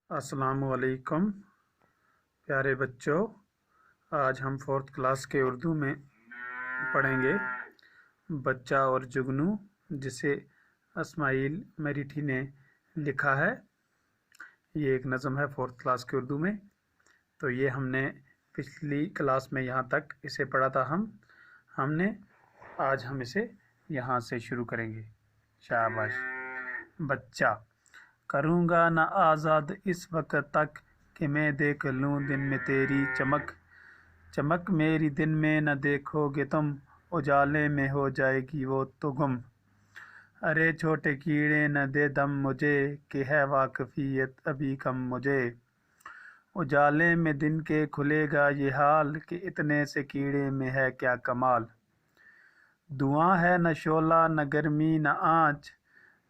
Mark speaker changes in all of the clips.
Speaker 1: अस्सलाम वालेकुम प्यारे बच्चों। आज हम 4th क्लास के उर्दू में पढ़ेंगे बच्चा और जुगनू, जिसे इस्माइल मेरिठी ने लिखा है। ये एक नज़म है 4th क्लास के उर्दू में। तो ये हमने पिछली क्लास में यहाँ तक इसे पढ़ा था। आज हम इसे यहाँ से शुरू करेंगे। शाबाश। बच्चा। करूँगा न आज़ाद इस वक्त तक कि मैं देख लूँ दिन में तेरी चमक। चमक मेरी दिन में न देखोगे तुम, उजाले में हो जाएगी वो तो गुम। अरे छोटे कीड़े न दे दम मुझे, कि है वाकफियत अभी कम मुझे। उजाले में दिन के खुलेगा ये हाल, कि इतने से कीड़े में है क्या कमाल। धुआं है न शोला न गर्मी न आँच,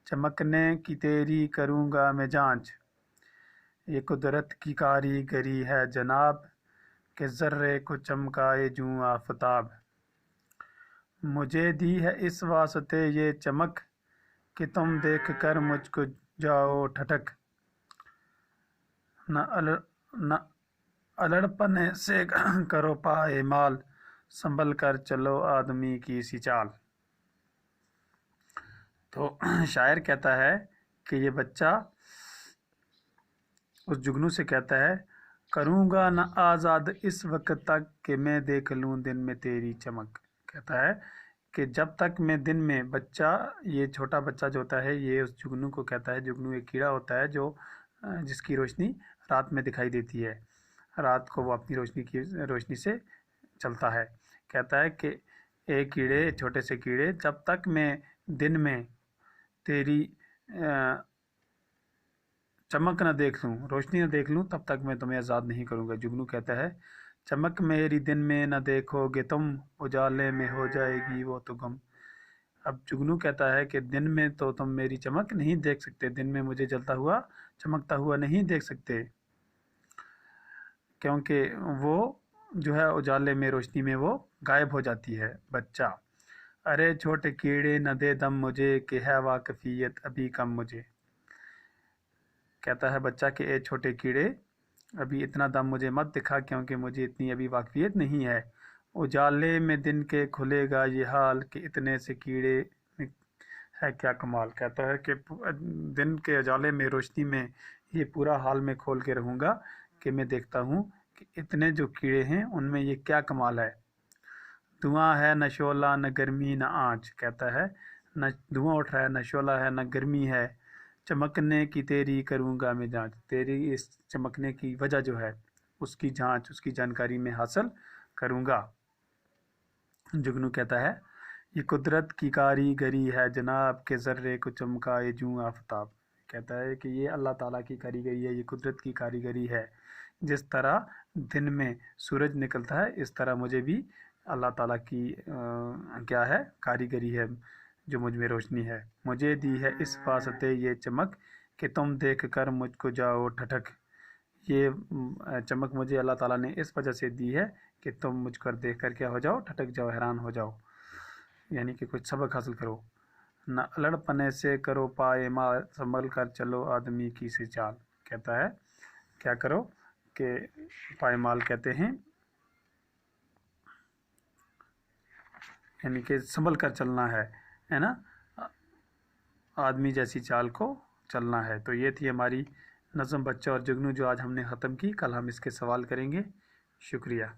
Speaker 1: चमकने की तेरी करूँगा मैं जांच। ये कुदरत की कारीगरी है जनाब, के ज़र्रे को चमकाए जूं आफताब। मुझे दी है इस वास्ते ये चमक, कि तुम देख कर मुझको जाओ ठठक। न अलड़पने से करो पाए माल, संभल कर चलो आदमी की सी चाल। तो शायर कहता है कि ये बच्चा उस जुगनू से कहता है, करूँगा न आज़ाद इस वक्त तक कि मैं देख लूँ दिन में तेरी चमक। कहता है कि जब तक मैं दिन में, बच्चा ये छोटा बच्चा जो होता है ये उस जुगनू को कहता है। जुगनू एक कीड़ा होता है जो जिसकी रोशनी रात में दिखाई देती है। रात को वो अपनी रोशनी से चलता है। कहता है कि एक कीड़े, छोटे से कीड़े, जब तक मैं दिन में तेरी चमक न देख लूँ, रोशनी न देख लूँ, तब तक मैं तुम्हें आज़ाद नहीं करूँगा। जुगनू कहता है, चमक मेरी दिन में न देखोगे तुम, उजाले में हो जाएगी वो तो गम। अब जुगनू कहता है कि दिन में तो तुम मेरी चमक नहीं देख सकते, दिन में मुझे जलता हुआ चमकता हुआ नहीं देख सकते, क्योंकि वो जो है उजाले में, रोशनी में वो गायब हो जाती है। बच्चा। अरे छोटे कीड़े न दे दम मुझे, कि है वाकफियत अभी कम मुझे। कहता है बच्चा कि ए छोटे कीड़े, अभी इतना दम मुझे मत दिखा, क्योंकि मुझे इतनी अभी वाकफियत नहीं है। उजाले में दिन के खुलेगा ये हाल, कि इतने से कीड़े है क्या कमाल। कहता है कि दिन के उजाले में, रोशनी में, ये पूरा हाल में खोल के रहूँगा कि मैं देखता हूँ कि इतने जो कीड़े हैं उनमें ये क्या कमाल है। धुआं है न शोला न गर्मी न आँच। कहता है न धुआं उठ रहा है, न शोला है, न गर्मी है। चमकने की तेरी करूँगा मैं जांच। तेरी इस चमकने की वजह जो है उसकी जांच, उसकी जानकारी में हासिल करूँगा। जुगनू कहता है, ये कुदरत की कारीगरी है जनाब, के ज़र्रे को चमकाए जूं आफताब। कहता है कि ये अल्लाह ताला की कारीगरी है, ये कुदरत की कारीगरी है। जिस तरह दिन में सूरज निकलता है, इस तरह मुझे भी अल्लाह ताला की क्या है, कारीगरी है, जो मुझ में रोशनी है। मुझे दी है इस वास्ते ये चमक, कि तुम देख कर मुझको जाओ ठठक। ये चमक मुझे अल्लाह ताला ने इस वजह से दी है कि तुम मुझ कर देख कर क्या हो जाओ, ठठक जाओ, हैरान हो जाओ, यानी कि कुछ सबक हासिल करो। न अलड़पने से करो पाए माल, संभल कर चलो आदमी की सी चाल। कहता है क्या करो, कि पायमाल कहते हैं यानी कि संभल कर चलना है ना, आदमी जैसी चाल को चलना है। तो ये थी हमारी नज़म बच्चा और जुगनू, जो आज हमने ख़त्म की। कल हम इसके सवाल करेंगे। शुक्रिया।